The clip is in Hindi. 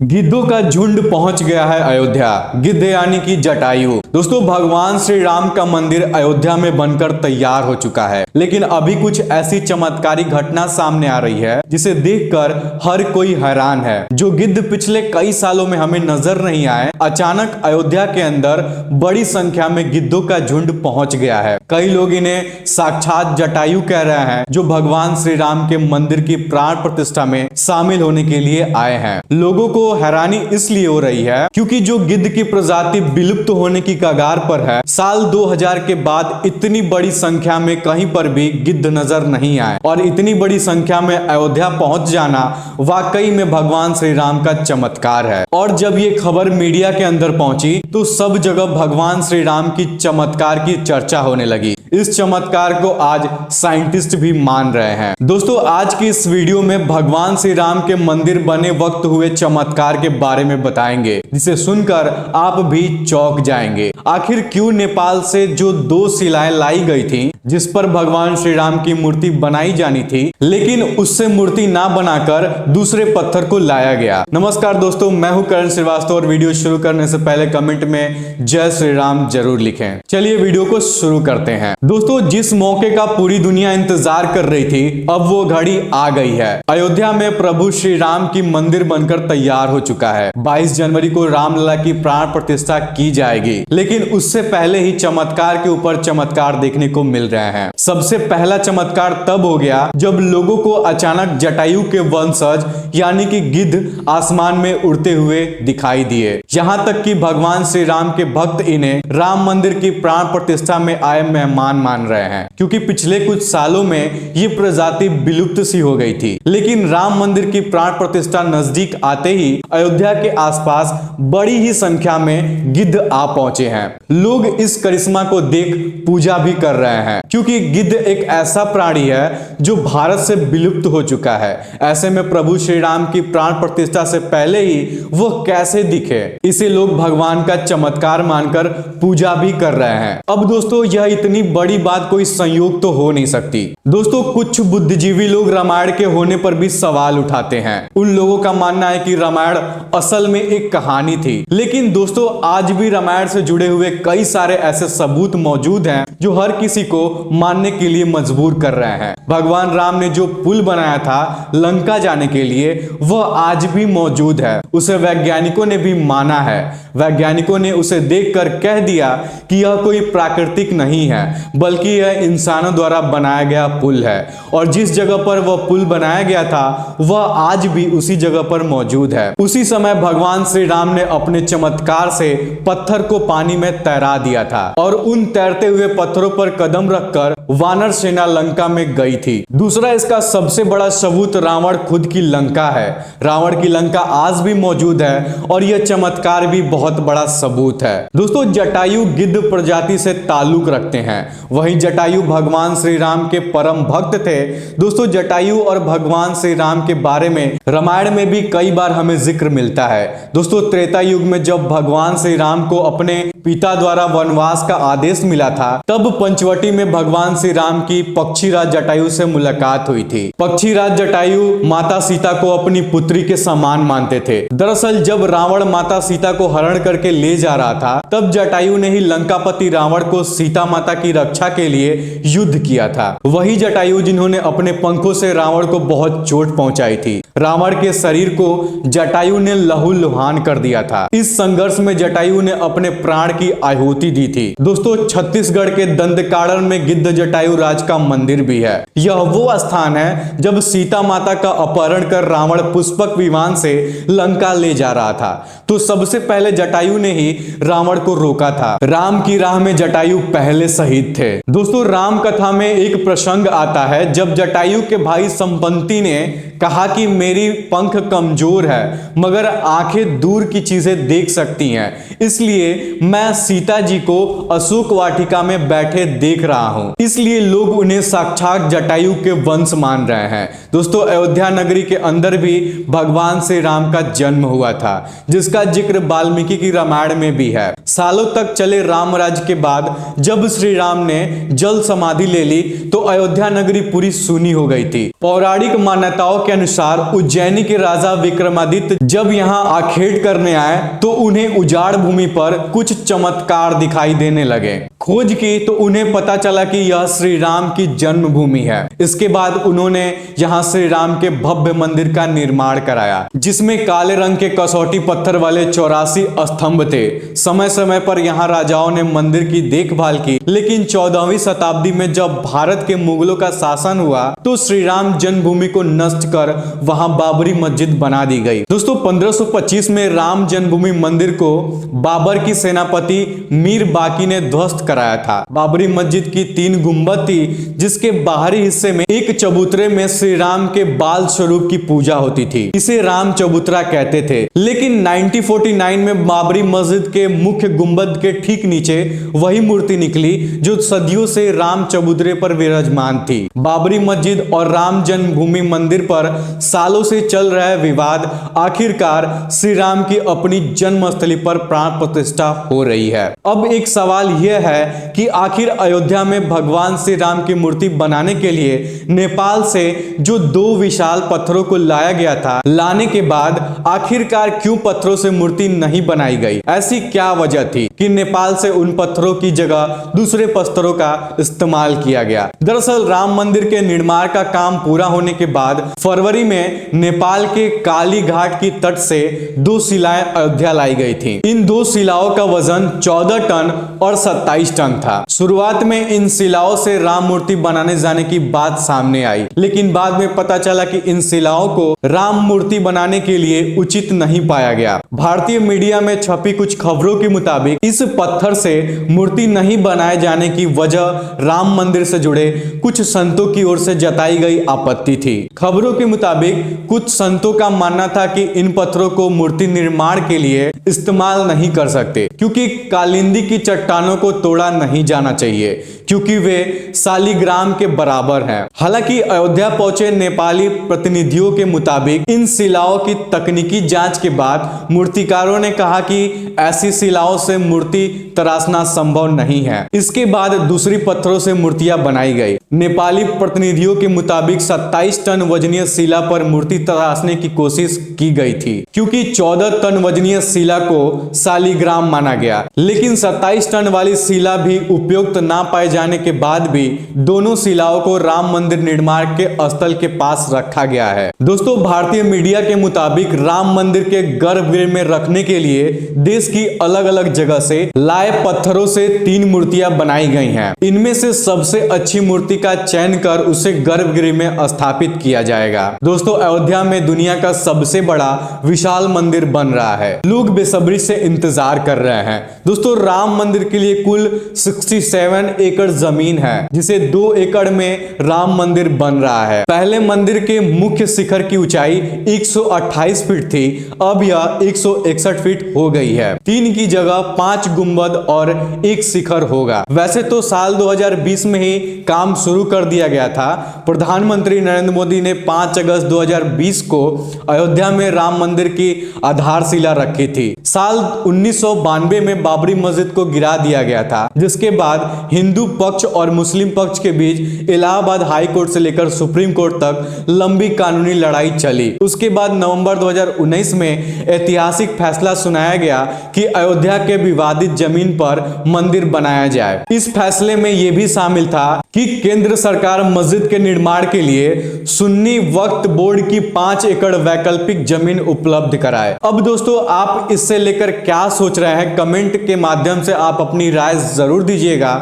गिद्धों का झुंड पहुंच गया है अयोध्या। गिद्ध यानी कि जटायु। दोस्तों, भगवान श्री राम का मंदिर अयोध्या में बनकर तैयार हो चुका है, लेकिन अभी कुछ ऐसी चमत्कारी घटना सामने आ रही है जिसे देखकर हर कोई हैरान है। जो गिद्ध पिछले कई सालों में हमें नजर नहीं आए, अचानक अयोध्या के अंदर बड़ी संख्या में गिद्धों का झुंड पहुंच गया है। कई लोग इन्हें साक्षात जटायु कह रहे हैं, जो भगवान श्री राम के मंदिर की प्राण प्रतिष्ठा में शामिल होने के लिए आए हैं। लोगों को हैरानी इसलिए हो रही है क्योंकि जो गिद्ध की प्रजाति विलुप्त होने की कगार पर है, साल 2000 के बाद इतनी बड़ी संख्या में कहीं पर भी गिद्ध नजर नहीं आए और इतनी बड़ी संख्या में अयोध्या पहुंच जाना वाकई में भगवान श्री राम का चमत्कार है। और जब ये खबर मीडिया के अंदर पहुंची तो सब जगह भगवान श्री राम की चमत्कार की चर्चा होने लगी। इस चमत्कार को आज साइंटिस्ट भी मान रहे हैं। दोस्तों, आज की इस वीडियो में भगवान श्री राम के मंदिर बने वक्त हुए चमत्कार के बारे में बताएंगे, जिसे सुनकर आप भी चौंक जाएंगे। आखिर क्यों नेपाल से जो 2 शिलाएं लाई गई थी, जिस पर भगवान श्री राम की मूर्ति बनाई जानी थी, लेकिन उससे मूर्ति ना बनाकर दूसरे पत्थर को लाया गया। नमस्कार दोस्तों, मैं हूं करण श्रीवास्तव और वीडियो शुरू करने से पहले कमेंट में जय श्री राम जरूर लिखें। चलिए वीडियो को शुरू करते हैं। दोस्तों, जिस मौके का पूरी दुनिया इंतजार कर रही थी, अब वो घड़ी आ गई है। अयोध्या में प्रभु श्री राम की मंदिर बनकर तैयार हो चुका है। 22 जनवरी को रामलला की प्राण प्रतिष्ठा की जाएगी, लेकिन उससे पहले ही चमत्कार के ऊपर चमत्कार देखने को मिल रहे हैं। सबसे पहला चमत्कार तब हो गया जब लोगों को अचानक जटायु के वंशज यानी कि गिद्ध आसमान में उड़ते हुए दिखाई दिए। यहाँ तक कि भगवान श्री राम के भक्त इन्हें राम मंदिर की प्राण प्रतिष्ठा में आए मेहमान मान रहे हैं, क्योंकि पिछले कुछ सालों में ये प्रजाति विलुप्त सी हो गई थी। लेकिन राम मंदिर की प्राण प्रतिष्ठा नजदीक आते ही अयोध्या के आसपास बड़ी ही संख्या में गिद्ध आ पहुंचे हैं। लोग इस करिश्मा को देख पूजा भी कर रहे हैं, क्योंकि गिद्ध एक ऐसा प्राणी है जो भारत से विलुप्त हो चुका है। ऐसे में प्रभु श्री राम की प्राण प्रतिष्ठा से पहले ही वो कैसे दिखे, इसे लोग भगवान का चमत्कार मानकर पूजा भी कर रहे हैं। अब दोस्तों, यह इतनी बड़ी बात कोई संयोग तो हो नहीं सकती। दोस्तों, कुछ बुद्धिजीवी लोग रामायण के होने पर भी सवाल उठाते हैं। उन लोगों का मानना है कि रामायण असल में एक कहानी थी। लेकिन दोस्तों, आज भी रामायण से जुड़े हुए कई सारे ऐसे सबूत मौजूद हैं जो हर किसी को मानने के लिए मजबूर कर रहे हैं। भगवान राम ने जो पुल बनाया था लंका जाने के लिए, वह आज भी मौजूद है। उसे वैज्ञानिकों ने भी माना है। वैज्ञानिकों ने उसे देखकर कह दिया कि यह कोई प्राकृतिक नहीं है, बल्कि यह इंसानों द्वारा बनाया गया पुल है। और जिस जगह पर वह पुल बनाया गया था, वह आज भी उसी जगह पर मौजूद है। उसी समय भगवान श्री राम ने अपने चमत्कार से पत्थर को पानी में तैरा दिया था और उन तैरते हुए पत्थरों पर कदम रखकर वानर सेना लंका में गई थी। दूसरा, इसका सबसे बड़ा सबूत रावण खुद की लंका है। रावण की लंका आज भी मौजूद है और यह चमत्कार भी बहुत बड़ा सबूत है। दोस्तों, जटायु गिद्ध प्रजाति से ताल्लुक रखते हैं। वहीं जटायु भगवान श्री राम के परम भक्त थे। दोस्तों, जटायु और भगवान श्री राम के बारे में रामायण में भी कई बार हमें जिक्र मिलता है। दोस्तों, त्रेता युग में जब भगवान श्री राम को अपने पिता द्वारा वनवास का आदेश मिला था, तब पंचवटी में भगवान श्री राम की पक्षीराज जटायु से मुलाकात हुई थी। पक्षीराज जटायु माता सीता को अपनी पुत्री के समान मानते थे। दरअसल जब रावण माता सीता को हरण करके ले जा रहा था, तब जटायु ने ही लंकापति रावण को सीता माता की रक्षा के लिए युद्ध किया था। वही जटायु जिन्होंने अपने पंखों से रावण को बहुत चोट पहुंचाई थी। रावण के शरीर को जटायु ने लहूलुहान कर दिया था। इस संघर्ष में जटायु ने अपने प्राण की आहुति दी थी। दोस्तों, छत्तीसगढ़ के दंतकाड़न में गिद्ध जटायु राज का मंदिर भी है। यह वो स्थान है जब सीता माता का अपहरण कर रावण पुष्पक विमान से लंका ले जा रहा था, तो सबसे पहले जटायु ने ही रावण को रोका था। राम की राह में जटायु पहले शहीद थे। दोस्तों, राम कथा में एक प्रसंग आता है जब जटायु के भाई संपंति ने कहा कि मेरी पंख कमजोर है, मगर आंखें दूर की चीजें देख सकती हैं, इसलिए मैं सीता जी को अशोक वाटिका में बैठे देख रहा हूं। इसलिए लोग उन्हें साक्षात जटायु के वंश मान रहे हैं। दोस्तों, अयोध्या नगरी के अंदर भी भगवान श्री राम का जन्म हुआ था, जिसका जिक्र वाल्मीकि की रामायण में भी है। सालों तक चले राम राज्य के बाद जब श्री राम ने जल समाधि ले ली तो अयोध्या नगरी पूरी सूनी हो गई थी। पौराणिक मान्यताओं के अनुसार उज्जैनी के राजा विक्रमादित्य जब यहाँ आखेट करने आए तो उन्हें उजाड़ भूमि पर कुछ चमत्कार दिखाई देने लगे। खोज की तो उन्हें पता चला कि यह श्री राम की जन्मभूमि है। इसके बाद उन्होंने यहाँ श्री राम के भव्य मंदिर का निर्माण कराया, जिसमें काले रंग के कसौटी पत्थर वाले 84 स्तंभ थे। समय समय पर यहाँ राजाओं ने मंदिर की देखभाल की, लेकिन 14वीं शताब्दी में जब भारत के मुगलों का शासन हुआ तो श्री राम जन्मभूमि को नष्ट कर वहां बाबरी मस्जिद बना दी गई। दोस्तों 1525 में राम जन्मभूमि मंदिर को बाबर की सेनापति मीर बाकी ने ध्वस्त कराया था। बाबरी मस्जिद की 3 गुंबद थी, जिसके बाहरी हिस्से में एक चबूतरे में श्री राम के बाल स्वरूप की पूजा होती थी। इसे राम चबूतरा कहते थे। लेकिन 1949 में बाबरी मस्जिद के मुख्य गुंबद के ठीक नीचे वही मूर्ति निकली जो सदियों से राम चबूतरे पर विराजमान थी। बाबरी मस्जिद और राम जन्मभूमि मंदिर पर सालों से चल रहा विवाद आखिरकार श्री राम की अपनी जन्मस्थली पर प्राण प्रतिष्ठा हो रही है। अब एक सवाल यह है कि आखिर अयोध्या में भगवान श्री राम की मूर्ति बनाने के लिए नेपाल से जो 2 विशाल पत्थरों को लाया गया था, लाने के बाद आखिरकार क्यों पत्थरों से मूर्ति नहीं बनाई गई? ऐसी क्या वजह थी कि नेपाल से उन पत्थरों की जगह दूसरे पत्थरों का इस्तेमाल किया गया? दरअसल राम मंदिर के निर्माण का काम पूरा होने के बाद फरवरी में नेपाल के काली घाट की तट से 2 शिलाएं अयोध्या लाई गई थी। इन 2 शिलाओं का वजन 14 टन और 27 टन था। शुरुआत में इन शिलाओं से राम मूर्ति बनाने जाने की बात सामने आई, लेकिन बाद में पता चला कि इन शिलाओं को राम मूर्ति बनाने के लिए उचित नहीं पाया गया। भारतीय मीडिया में छपी कुछ खबरों के मुताबिक इस पत्थर से मूर्ति नहीं बनाए जाने की वजह राम मंदिर से जुड़े कुछ संतों की ओर से जताई गई आपत्ति थी। खबरों के मुताबिक कुछ संतों का मानना था कि इन पत्थरों को मूर्ति निर्माण के लिए इस्तेमाल नहीं कर सकते, क्योंकि कालिंदी की चट्टानों को तोड़ा नहीं जाना चाहिए, क्योंकि वे शालिग्राम के बराबर हैं। हालांकि अयोध्या पहुंचे नेपाली प्रतिनिधियों के मुताबिक इन शिलाओं की तकनीकी जांच के बाद मूर्तिकारों ने कहा कि ऐसी शिलाओं से मूर्ति तराशना संभव नहीं है। इसके बाद दूसरी पत्थरों से मूर्तियां बनाई गई। नेपाली प्रतिनिधियों के मुताबिक 27 टन वजनीय शिला पर मूर्ति तराशने की कोशिश की गई थी, क्योंकि 14 टन वजनीय शिला को शालिग्राम माना गया। लेकिन 27 टन वाली शिला भी उपयुक्त ना पाए जाने के बाद भी दोनों शिलाओं को राम मंदिर निर्माण के स्थल के पास रखा गया है। दोस्तों भारतीय मीडिया के मुताबिक राम मंदिर के गर्भगृह में रखने के लिए देश की अलग अलग जगह से लाए पत्थरों से 3 मूर्तियां बनाई गई हैं। इनमें से सबसे अच्छी मूर्ति का चयन कर उसे गर्भगृह में स्थापित किया जाएगा। दोस्तों अयोध्या में दुनिया का सबसे बड़ा विशाल मंदिर बन रहा है। लोग बेसब्री से इंतजार कर रहे हैं। दोस्तों राम मंदिर के लिए कुल 67 एकड़ जमीन है, जिसे 2 एकड़ में राम मंदिर बन रहा है। पहले मंदिर के मुख्य शिखर की ऊंचाई 128 फीट थी, अब यह 161 फीट हो गई है। 3 की जगह 5 गुंबद और 1 शिखर होगा। वैसे तो साल 2020 में ही काम शुरू कर दिया गया था। प्रधानमंत्री नरेंद्र मोदी ने 5 अगस्त 2020 को अयोध्या में राम मंदिर की आधारशिला रखी थी। साल 1992 में बाबरी मस्जिद को गिरा दिया गया था, जिसके बाद हिंदू पक्ष और मुस्लिम पक्ष के बीच इलाहाबाद हाई कोर्ट से लेकर सुप्रीम कोर्ट तक लंबी कानूनी लड़ाई चली। उसके बाद नवंबर 2019 में ऐतिहासिक फैसला सुनाया गया कि अयोध्या के विवादित जमीन पर मंदिर बनाया जाए। इस फैसले में यह भी शामिल था कि केंद्र सरकार मस्जिद के निर्माण के लिए सुन्नी वक्फ बोर्ड की 5 एकड़ वैकल्पिक जमीन उपलब्ध कराए। अब दोस्तों आप इससे लेकर क्या सोच रहे हैं, कमेंट के माध्यम से आप अपनी राय जरूर दीजिएगा।